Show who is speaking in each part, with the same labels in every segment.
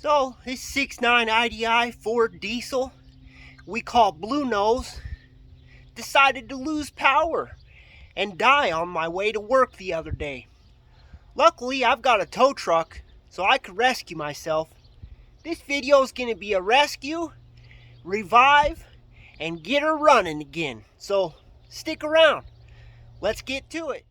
Speaker 1: So this 6.9 IDI Ford diesel we call Blue Nose decided to lose power and die on my way to work the other day. Luckily, I've got a tow truck so I could rescue myself. This video is going to be a rescue, revive, and get her running again. So stick around. Let's get to it.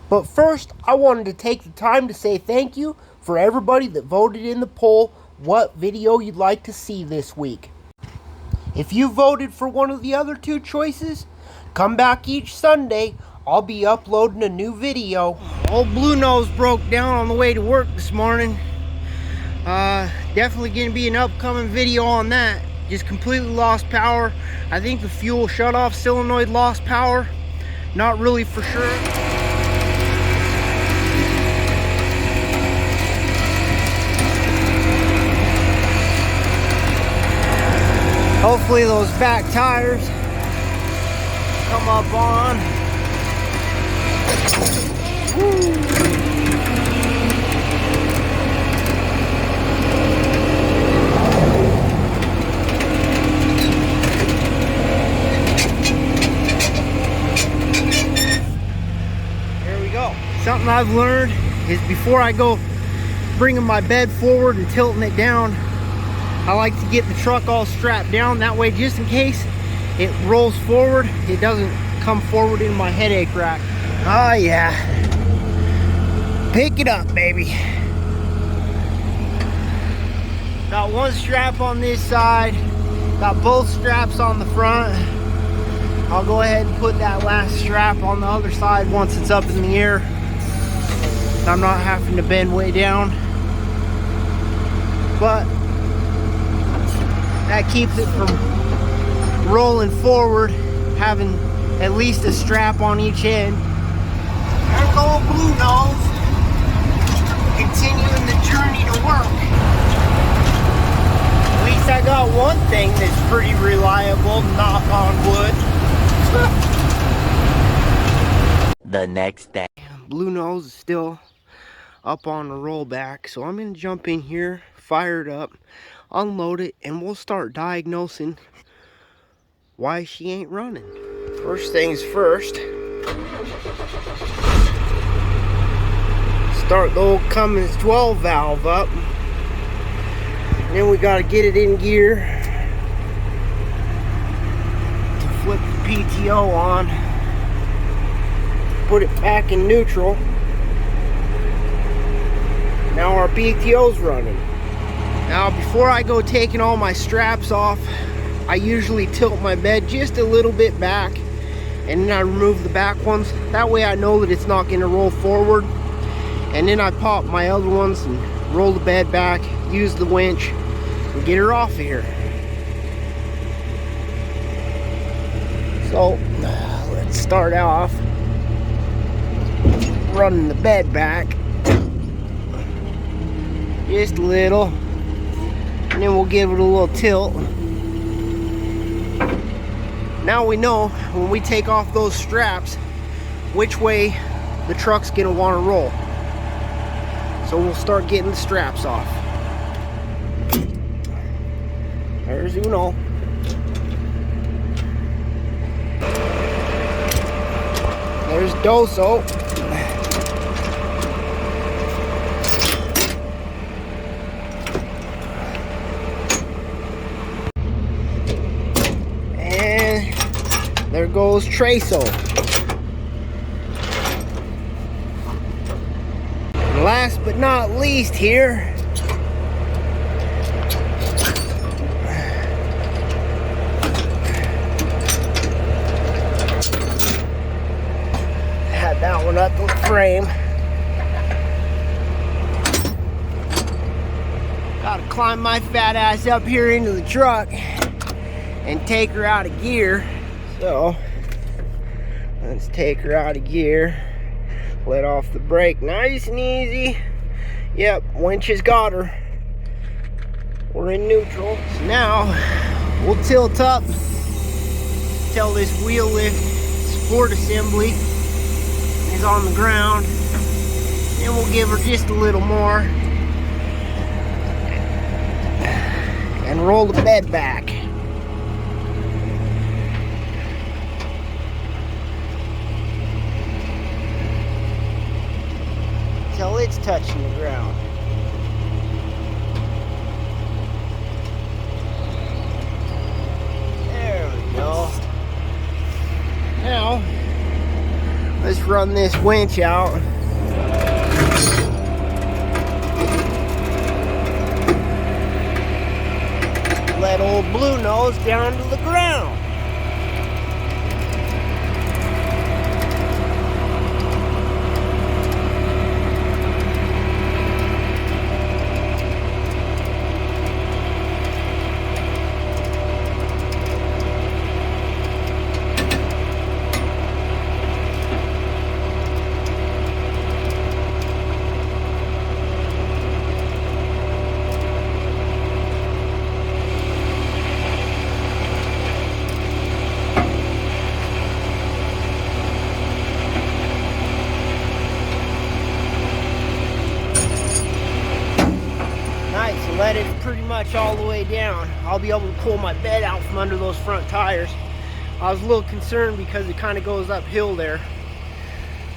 Speaker 1: But first, I wanted to take the time to say thank you for everybody that voted in the poll what video you'd like to see this week. If you voted for one of the other two choices, come back each Sunday. I'll be uploading a new video. Old Blue Nose broke down on the way to work this morning. Definitely going to be an upcoming video on that. Just completely lost power. I think the fuel shut off solenoid lost power. Not really for sure. Hopefully those back tires come up on. Woo. There we go. Something I've learned is before I go bringing my bed forward and tilting it down, I like to get the truck all strapped down. That way, just in case it rolls forward, it doesn't come forward into my headache rack. Oh yeah. Pick it up, baby. Got one strap on this side. Got both straps on the front. I'll go ahead and put that last strap on the other side once it's up in the air. I'm not having to bend way down. But that keeps it from rolling forward, having at least a strap on each end. There's old Blue Nose, continuing the journey to work. At least I got one thing that's pretty reliable, knock on wood. The next day. Blue Nose is still up on the rollback, so I'm gonna jump in here, fire it up, unload it, and we'll start diagnosing why she ain't running. First things first, start the old Cummins 12 valve up, and then we got to get it in gear to flip the PTO on, put it back in neutral. Now our PTO's running. Now, before I go taking all my straps off, I usually tilt my bed just a little bit back, and then I remove the back ones. That way I know that it's not going to roll forward. And then I pop my other ones and roll the bed back, use the winch, and get her off of here. So, let's start off running the bed back. Just a little. And then we'll give it a little tilt. Now we know when we take off those straps which way the truck's gonna want to roll. So we'll start getting the straps off. There's Uno. There's Doso. There goes Traso. And last but not least here, had that one up the frame. Gotta climb my fat ass up here into the truck and take her out of gear. So, let's take her out of gear, let off the brake nice and easy. Yep, winch has got her. We're in neutral. So now, we'll tilt up till this wheel lift support assembly is on the ground. And we'll give her just a little more. and roll the bed back. Till it's touching the ground. There we go. Now, let's run this winch out. Let old Blue Nose down to the ground. Let it pretty much all the way down. I'll be able to pull my bed out from under those front tires. I was a little concerned because it kind of goes uphill there.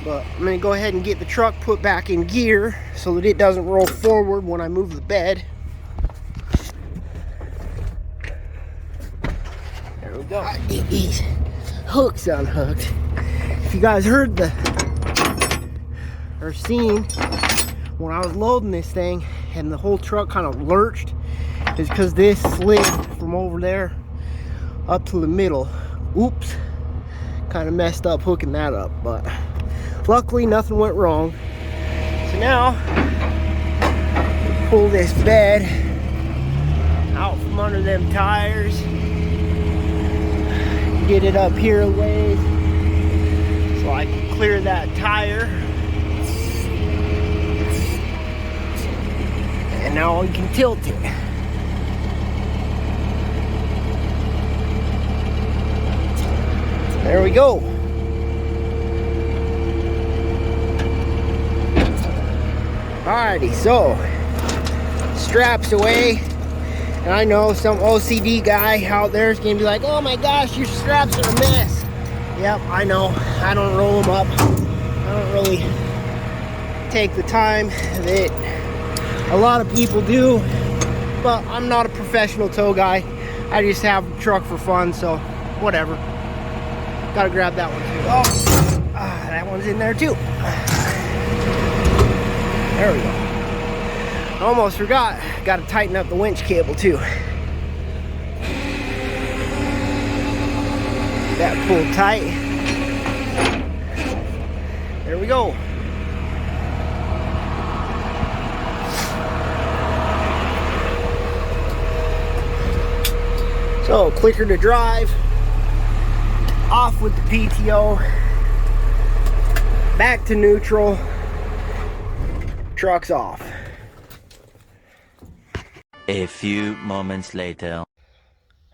Speaker 1: But I'm going to go ahead and get the truck put back in gear so that it doesn't roll forward when I move the bed. There we go. I get these hooks unhooked. If you guys heard or seen when I was loading this thing and the whole truck kind of lurched, is because this slid from over there up to the middle. Oops, kind of messed up hooking that up, but luckily nothing went wrong. So now pull this bed out from under them tires, get it up here a ways so I can clear that tire. And now we can tilt it. There we go. Alrighty, so straps away. And I know some OCD guy out there is gonna be like, oh my gosh, your straps are a mess. Yep, I know. I don't roll them up. I don't really take the time that a lot of people do, but I'm not a professional tow guy. I just have a truck for fun, so whatever. Gotta grab that one too. Oh, that one's in there too. There we go. Almost forgot. Gotta tighten up the winch cable too. That pulled tight. There we go. So, clicker to drive, off with the PTO, back to neutral, truck's off.
Speaker 2: A few moments later.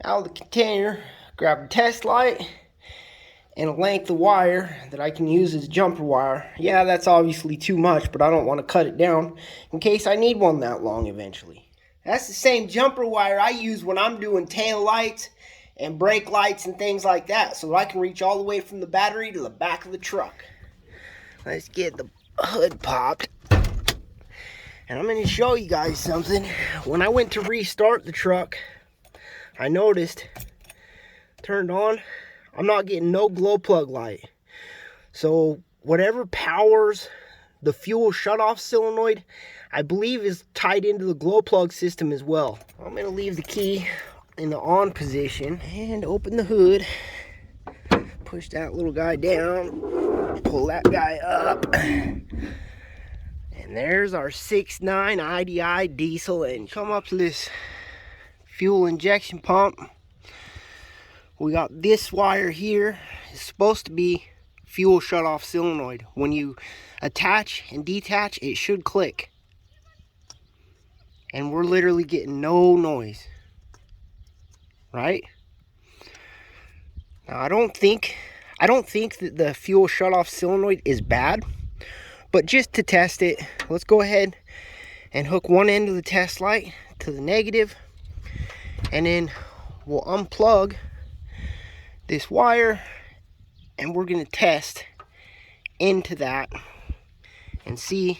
Speaker 1: Out of the container, grab a test light and a length of wire that I can use as jumper wire. Yeah, that's obviously too much, but I don't want to cut it down in case I need one that long eventually. That's the same jumper wire I use when I'm doing tail lights and brake lights and things like that, so I can reach all the way from the battery to the back of the truck. Let's get the hood popped. And I'm going to show you guys something. When I went to restart the truck, I noticed, turned on, I'm not getting no glow plug light. So whatever powers the fuel shutoff solenoid, I believe is tied into the glow plug system as well. I'm going to leave the key in the on position and open the hood. Push that little guy down. Pull that guy up. And there's our 6.9 IDI diesel engine. Come up to this fuel injection pump. We got this wire here. It's supposed to be fuel shutoff solenoid. When you attach and detach, it should click. And we're literally getting no noise. Right? Now I don't think that the fuel shutoff solenoid is bad, but just to test it, let's go ahead and hook one end of the test light to the negative And then we'll unplug this wire and we're going to test into that and see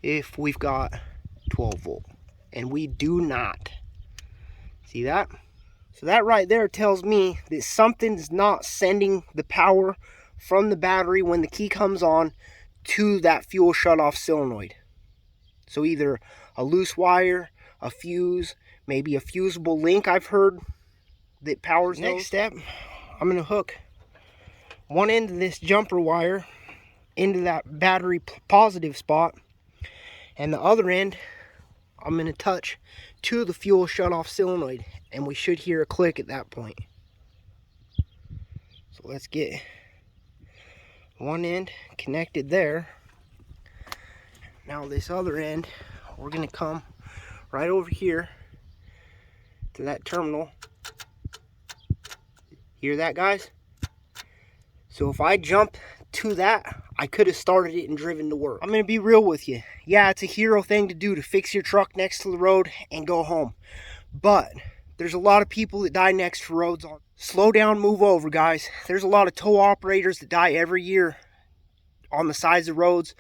Speaker 1: if we've got 12 volt. And we do not. See that? So that right there tells me that something's not sending the power from the battery when the key comes on to that fuel shutoff solenoid. So either a loose wire, a fuse, maybe a fusible link I've heard that powers those. Next step, I'm going to hook one end of this jumper wire into that battery positive spot, and the other end I'm going to touch to the fuel shutoff solenoid, and we should hear a click at that point. So let's get one end connected there. Now this other end, we're going to come right over here to that terminal. Hear that, guys? So if I jump to that, I could have started it and driven to work. I'm going to be real with you. Yeah, it's a hero thing to do, to fix your truck next to the road and go home. But there's a lot of people that die next to roads. Slow down, move over, guys. There's a lot of tow operators that die every year on the sides of roads.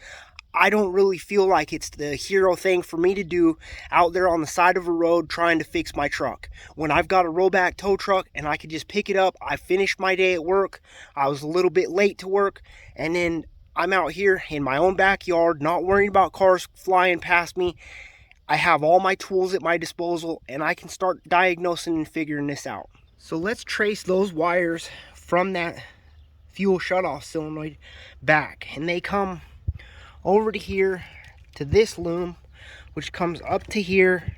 Speaker 1: I don't really feel like it's the hero thing for me to do out there on the side of a road trying to fix my truck. When I've got a rollback tow truck and I could just pick it up, I finished my day at work, I was a little bit late to work, and then I'm out here in my own backyard, not worrying about cars flying past me. I have all my tools at my disposal, and I can start diagnosing and figuring this out. So let's trace those wires from that fuel shutoff solenoid back, and they come over to here to this loom, which comes up to here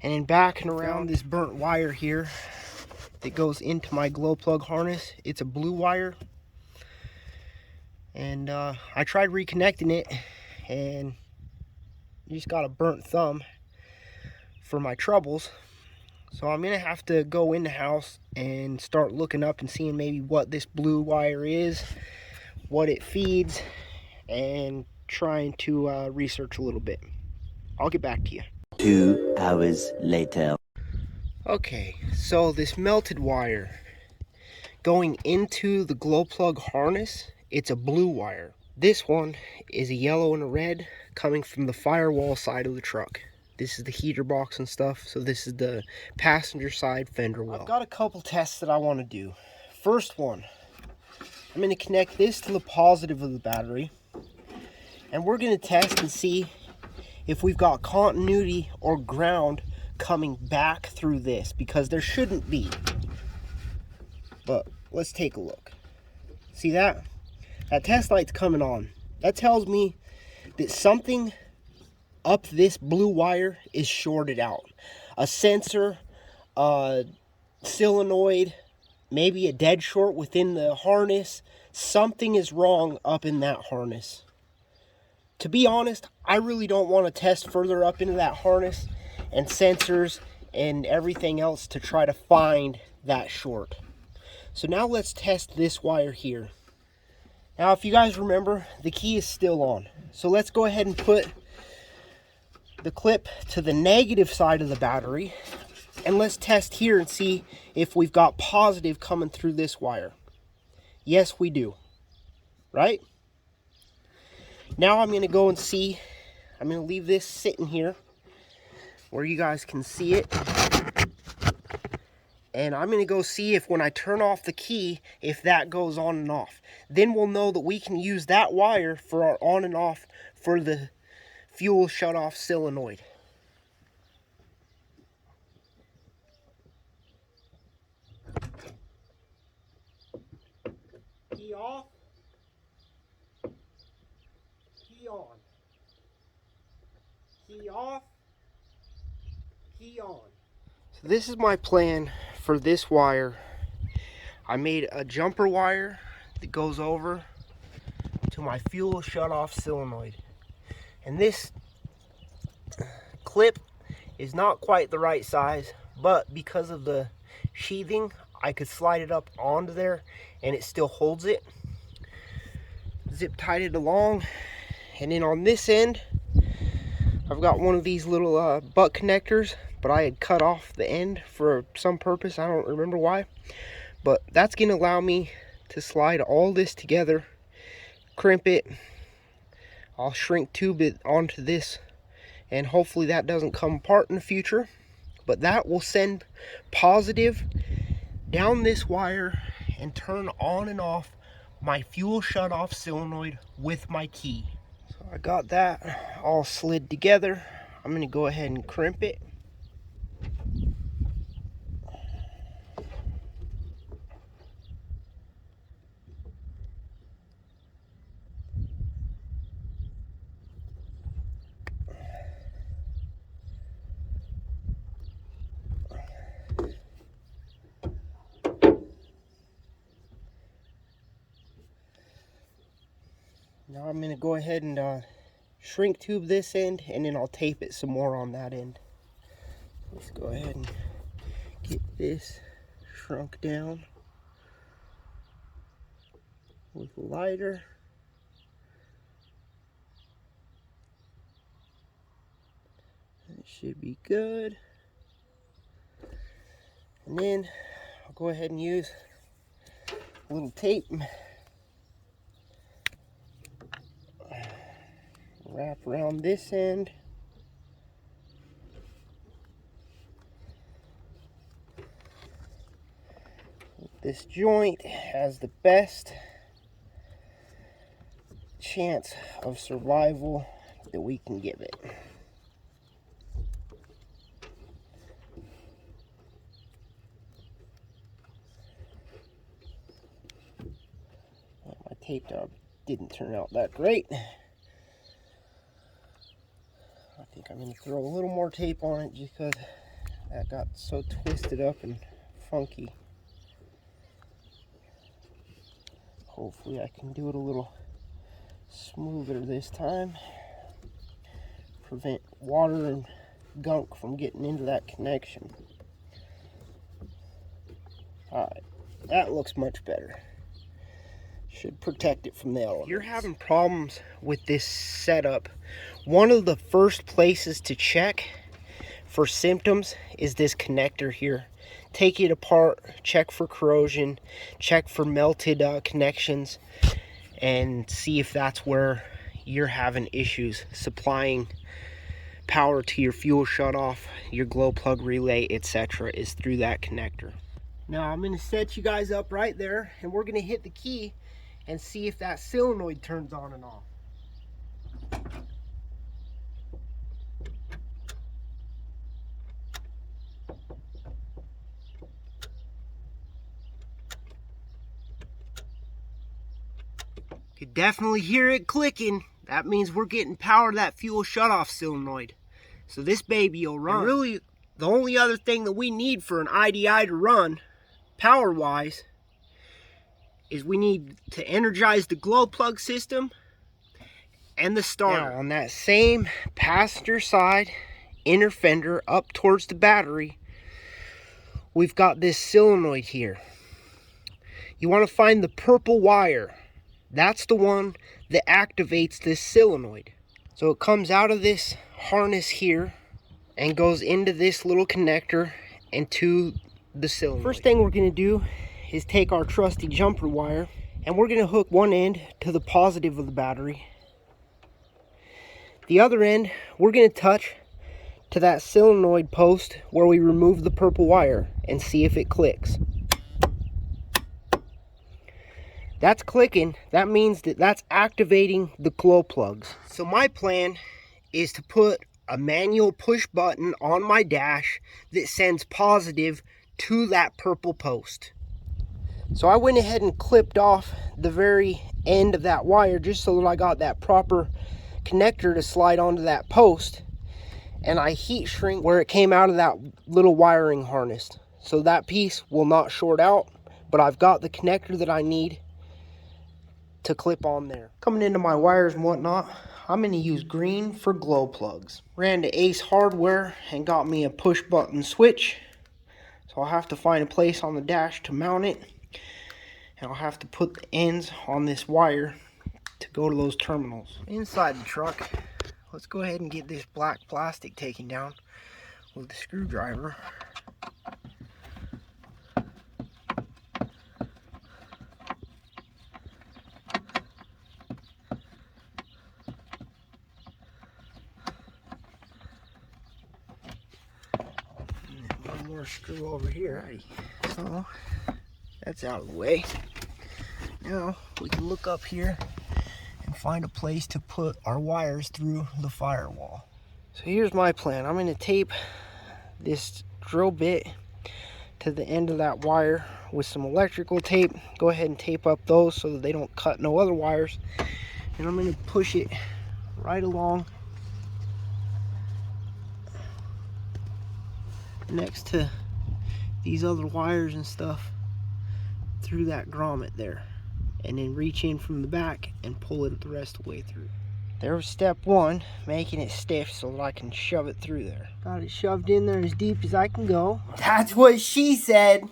Speaker 1: and then back and around this burnt wire here that goes into my glow plug harness. It's a blue wire, and I tried reconnecting it and just got a burnt thumb for my troubles. So I'm gonna have to go in the house and start looking up and seeing maybe what this blue wire is, what it feeds, and trying to research a little bit. I'll get back to you.
Speaker 2: 2 hours later.
Speaker 1: Okay, so this melted wire going into the glow plug harness, it's a blue wire. This one is a yellow and a red coming from the firewall side of the truck. This is the heater box and stuff, so this is the passenger side fender well. I've got a couple tests that I want to do. First one, I'm going to connect this to the positive of the battery, and we're going to test and see if we've got continuity or ground coming back through this, because there shouldn't be. But let's take a look. See that? That test light's coming on. That tells me that something up this blue wire is shorted out. A sensor, a solenoid, maybe a dead short within the harness. Something is wrong up in that harness. To be honest, I really don't want to test further up into that harness and sensors and everything else to try to find that short. So now let's test this wire here. Now, if you guys remember, the key is still on. So let's go ahead and put the clip to the negative side of the battery, and let's test here and see if we've got positive coming through this wire. Yes, we do. Right? Now I'm going to go and see. I'm going to leave this sitting here where you guys can see it. And I'm going to go see if when I turn off the key, if that goes on and off. Then we'll know that we can use that wire for our on and off for the fuel shutoff solenoid. Key off. Key on. Key off. Key on. So this is my plan for this wire. I made a jumper wire that goes over to my fuel shutoff solenoid. And this clip is not quite the right size, but because of the sheathing, I could slide it up onto there and it still holds it. Zip tied it along, and then on this end, I've got one of these little butt connectors, but I had cut off the end for some purpose. I don't remember why. But that's going to allow me to slide all this together, crimp it. I'll shrink tube it onto this, and hopefully that doesn't come apart in the future. But that will send positive down this wire and turn on and off my fuel shutoff solenoid with my key. So I got that all slid together. I'm going to go ahead and crimp it. Now I'm going to go ahead and shrink tube this end, and then I'll tape it some more on that end. Let's go ahead and get this shrunk down with a lighter. That should be good. And then I'll go ahead and use a little tape. Wrap around this end. This joint has the best chance of survival that we can give it. Well, my tape job didn't turn out that great. I think I'm going to throw a little more tape on it just because that got so twisted up and funky. Hopefully I can do it a little smoother this time. Prevent water and gunk from getting into that connection. Alright, that looks much better. Should protect it from the elements. If you're having problems with this setup, one of the first places to check for symptoms is this connector here. Take it apart, check for corrosion, check for melted connections, and see if that's where you're having issues supplying power to your fuel shutoff, your glow plug relay, etc. is through that connector. Now I'm going to set you guys up right there, and we're going to hit the key and see if that solenoid turns on and off. Could definitely hear it clicking. That means we're getting power to that fuel shutoff solenoid. So this baby will run. And really, the only other thing that we need for an IDI to run, power-wise, is we need to energize the glow plug system and the starter. Now, on that same passenger side inner fender up towards the battery, we've got this solenoid here. You want to find the purple wire. That's the one that activates this solenoid. So it comes out of this harness here and goes into this little connector and to the solenoid. First thing we're going to do is take our trusty jumper wire, and we're going to hook one end to the positive of the battery. The other end we're going to touch to that solenoid post where we remove the purple wire and see if it clicks. That's clicking. That means that that's activating the glow plugs. So my plan is to put a manual push button on my dash that sends positive to that purple post. So I went ahead and clipped off the very end of that wire just so that I got that proper connector to slide onto that post, and I heat shrink where it came out of that little wiring harness so that piece will not short out, but I've got the connector that I need to clip on there. Coming into my wires and whatnot, I'm going to use green for glow plugs. Ran to Ace Hardware and got me a push button switch, so I'll have to find a place on the dash to mount it, and I'll have to put the ends on this wire to go to those terminals. Inside the truck, let's go ahead and get this black plastic taken down with the screwdriver. One more screw over here. So that's out of the way. Now we can look up here and find a place to put our wires through the firewall. So here's my plan. I'm going to tape this drill bit to the end of that wire with some electrical tape. Go ahead and tape up those so that they don't cut no other wires. And I'm going to push it right along next to these other wires and stuff through that grommet there, and then reach in from the back and pull it the rest of the way through. There was step one, making it stiff so that I can shove it through there. Got it shoved in there as deep as I can go. That's what she said.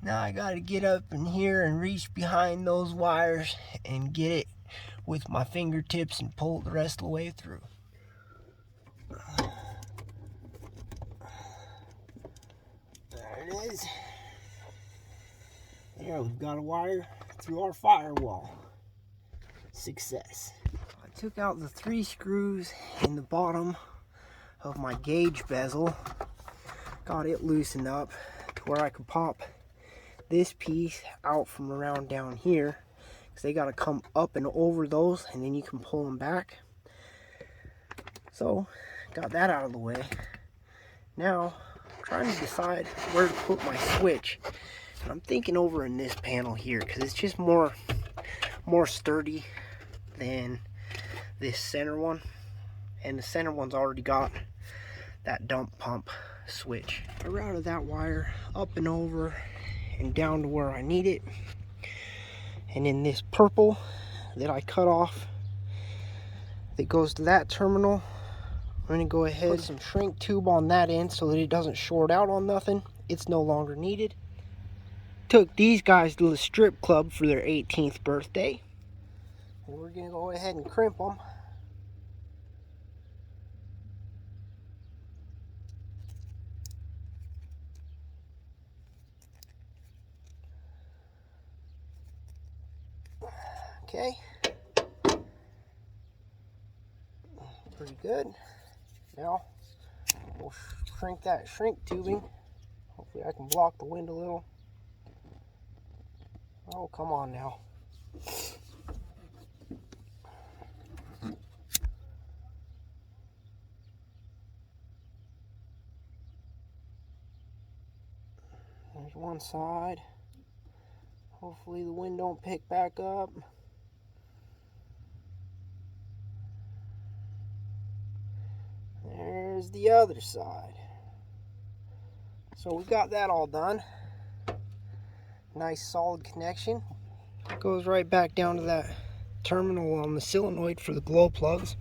Speaker 1: Now I gotta get up in here and reach behind those wires and get it with my fingertips and pull it the rest of the way through. There it is. There, we've got a wire through our firewall. Success. I took out the 3 screws in the bottom of my gauge bezel. Got it loosened up to where I could pop this piece out from around down here, because they got to come up and over those, and then you can pull them back. So got that out of the way. Now I'm trying to decide where to put my switch. And I'm thinking over in this panel here, because it's just more sturdy than this center one, and the center one's already got that dump pump switch. I routed that wire up and over and down to where I need it, and in this purple that I cut off that goes to that terminal, I'm going to go ahead and put some shrink tube on that end so that it doesn't short out on nothing. It's no longer needed. Took these guys to the strip club for their 18th birthday, and we're going to go ahead and crimp them. Okay, pretty good. Now we'll shrink that shrink tubing. Hopefully I can block the wind a little. Oh, come on now. There's one side. Hopefully the wind don't pick back up. There's the other side. So we got that all done. Nice solid connection. Goes right back down to that terminal on the solenoid for the glow plugs.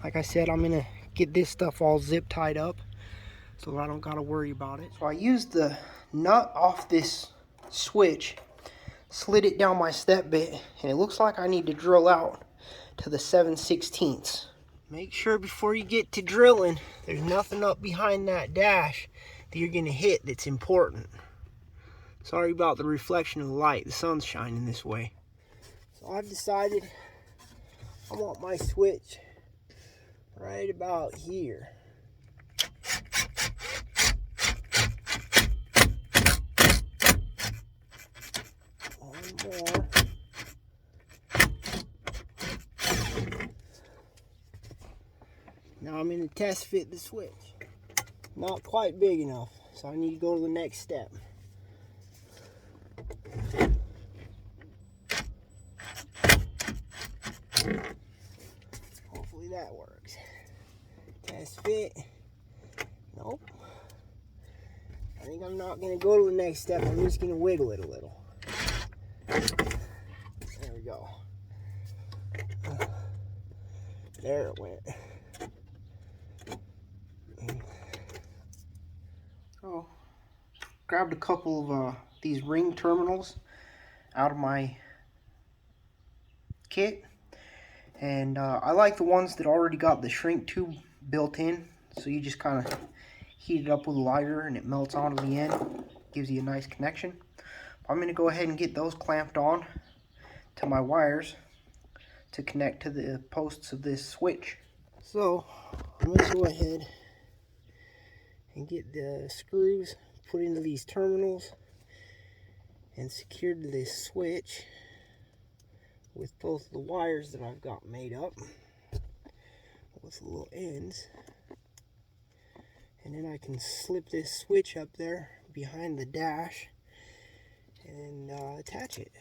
Speaker 1: Like I said, I'm gonna get this stuff all zip tied up so I don't gotta worry about it. So I used the nut off this switch, slid it down my step bit, and it looks like I need to drill out to the 7/16. Make sure before you get to drilling, there's nothing up behind that dash that you're gonna hit that's important. Sorry about the reflection of the light. The sun's shining this way. So I've decided I want my switch right about here. One more. Now I'm going to test fit the switch. Not quite big enough, so I need to go to the next step. Hopefully that works. Test fit. Nope. I think I'm not going to go to the next step. I'm just going to wiggle it a little. There we go. There it went. Oh, grabbed a couple of these ring terminals out of my kit, And I like the ones that already got the shrink tube built in, so you just kind of heat it up with a lighter and it melts onto the end, gives you a nice connection. I'm going to go ahead and get those clamped on to my wires to connect to the posts of this switch. So I'm going to go ahead and get the screws put into these terminals and secured to this switch with both the wires that I've got made up with the little ends. And then I can slip this switch up there behind the dash and attach it.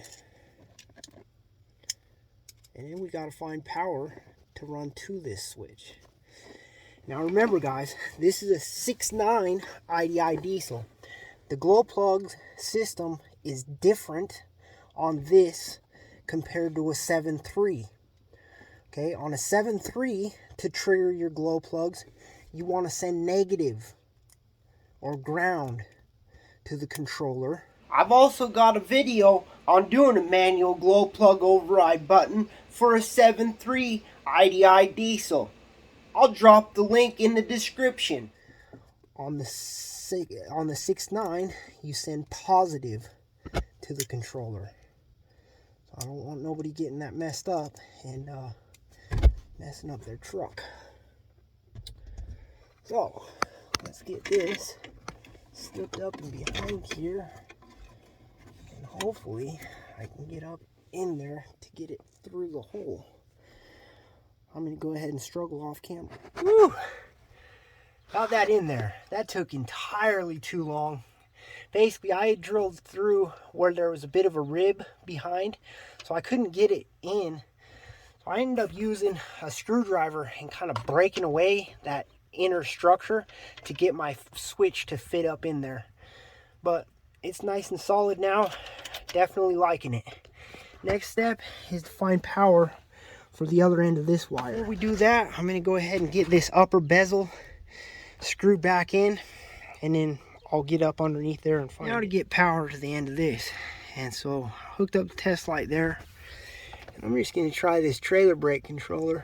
Speaker 1: And then we got to find power to run to this switch. Now remember guys, this is a 6.9 IDI diesel. The glow plug system is different on this compared to a 7.3. Okay, on a 7.3, to trigger your glow plugs, you want to send negative or ground to the controller. I've also got a video on doing a manual glow plug override button for a 7.3 IDI diesel. I'll drop the link in the description. On the 6.9, you send positive to the controller. So I don't want nobody getting that messed up and messing up their truck. So let's get this slipped up and behind here, and hopefully I can get up in there to get it through the hole. I'm going to go ahead and struggle off camera. Woo! Got that in there. That took entirely too long. Basically, I had drilled through where there was a bit of a rib behind, so I couldn't get it in. So I ended up using a screwdriver and kind of breaking away that inner structure to get my switch to fit up in there. But it's nice and solid now. Definitely liking it. Next step is to find power for the other end of this wire. Before we do that, I'm going to go ahead and get this upper bezel screwed back in, and then I'll get up underneath there and find out to get power to the end of this. And so I hooked up the test light there, and I'm just going to try this trailer brake controller.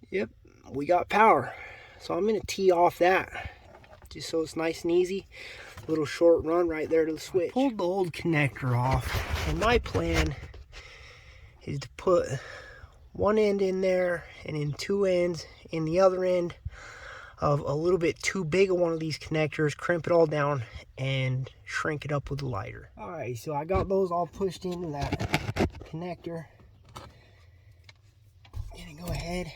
Speaker 1: Yep, we got power. So I'm going to tee off that just so it's nice and easy. A little short run right there to the switch. I pulled the old connector off, and my plan is to put one end in there and then two ends in the other end of a little bit too big of one of these connectors, crimp it all down and shrink it up with a lighter. Alright, so I got those all pushed into that connector. I'm gonna go ahead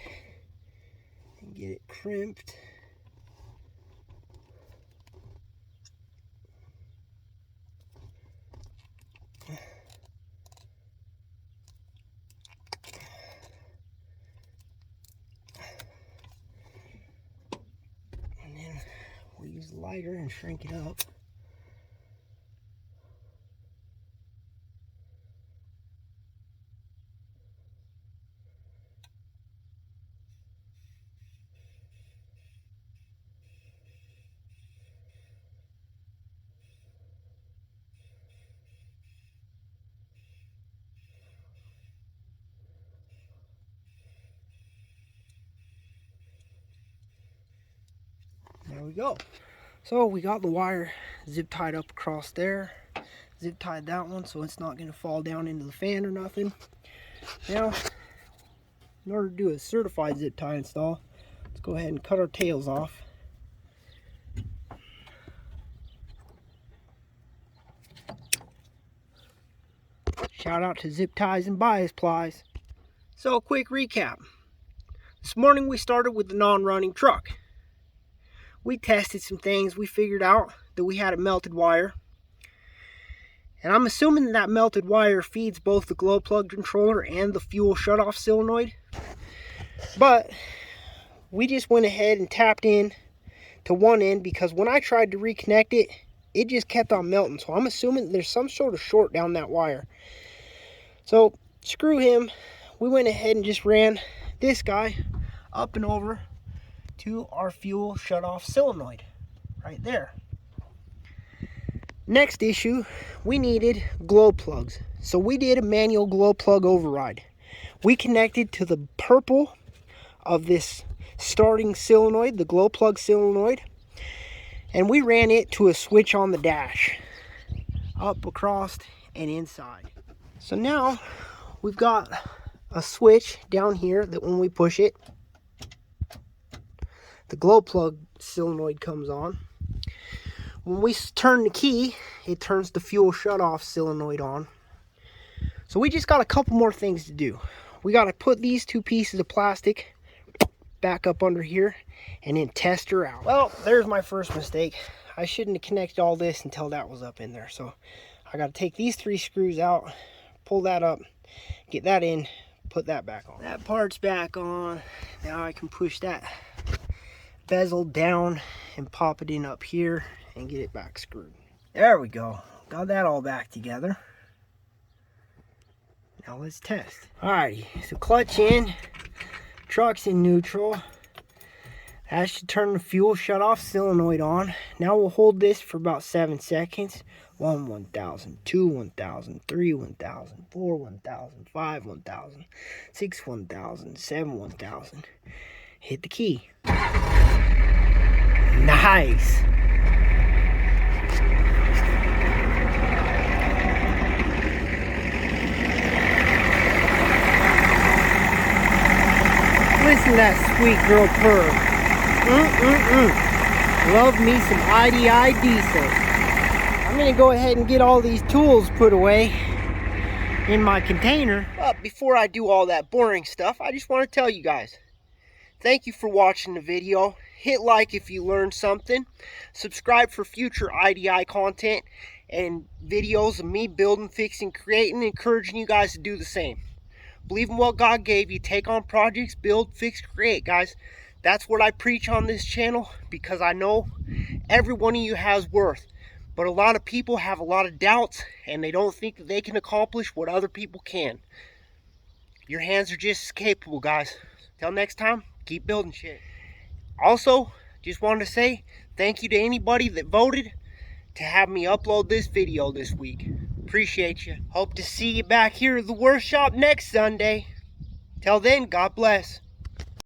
Speaker 1: and get it crimped. We'll use the lighter and shrink it up. There we go. So we got the wire zip tied up across there. Zip tied that one so it's not going to fall down into the fan or nothing. Now, in order to do a certified zip tie install, let's go ahead and cut our tails off. Shout out to Zip Ties and Bias Plies. So, quick recap. This morning we started with the non-running truck. We tested some things. We figured out that we had a melted wire. And I'm assuming that melted wire feeds both the glow plug controller and the fuel shutoff solenoid. But we just went ahead and tapped in to one end because when I tried to reconnect it, it just kept on melting. So I'm assuming there's some sort of short down that wire. So screw him. We went ahead and just ran this guy up and over to our fuel shutoff solenoid right there. Next issue, we needed glow plugs. So we did a manual glow plug override. We connected to the purple of this starting solenoid, the glow plug solenoid, and we ran it to a switch on the dash, up, across, and inside. So now we've got a switch down here that when we push it, the glow plug solenoid comes on. When we turn the key, it turns the fuel shutoff solenoid on. So we just got a couple more things to do. We got to put these two pieces of plastic back up under here and then test her out. Well, there's my first mistake. I shouldn't have connected all this until that was up in there. So I got to take these 3 screws out, pull that up, get that in, put that back on. That part's back on. Now I can push that bezel down and pop it in up here and get it back screwed. There we go. Got that all back together. Now let's test. Alrighty, so clutch in, truck's in neutral. That should turn the fuel shut off solenoid on. Now we'll hold this for about 7 seconds. 1, 1000, 2, 1000, 3, 1000, 4, 1000, 5, 1000, 6, 1000, 7, 1000. Hit the key. Nice. Listen to that sweet girl purr. Love me some IDI diesel. I'm gonna go ahead and get all these tools put away in my container. But before I do all that boring stuff, I just want to tell you guys, thank you for watching the video. Hit like if you learned something. Subscribe for future IDI content and videos of me building, fixing, creating, encouraging you guys to do the same. Believe in what God gave you. Take on projects, build, fix, create, guys. That's what I preach on this channel because I know every one of you has worth. But a lot of people have a lot of doubts and they don't think that they can accomplish what other people can. Your hands are just as capable, guys. Till next time, keep building shit. Also, just wanted to say thank you to anybody that voted to have me upload this video this week. Appreciate you. Hope to see you back here at the workshop next Sunday. Till then, God bless.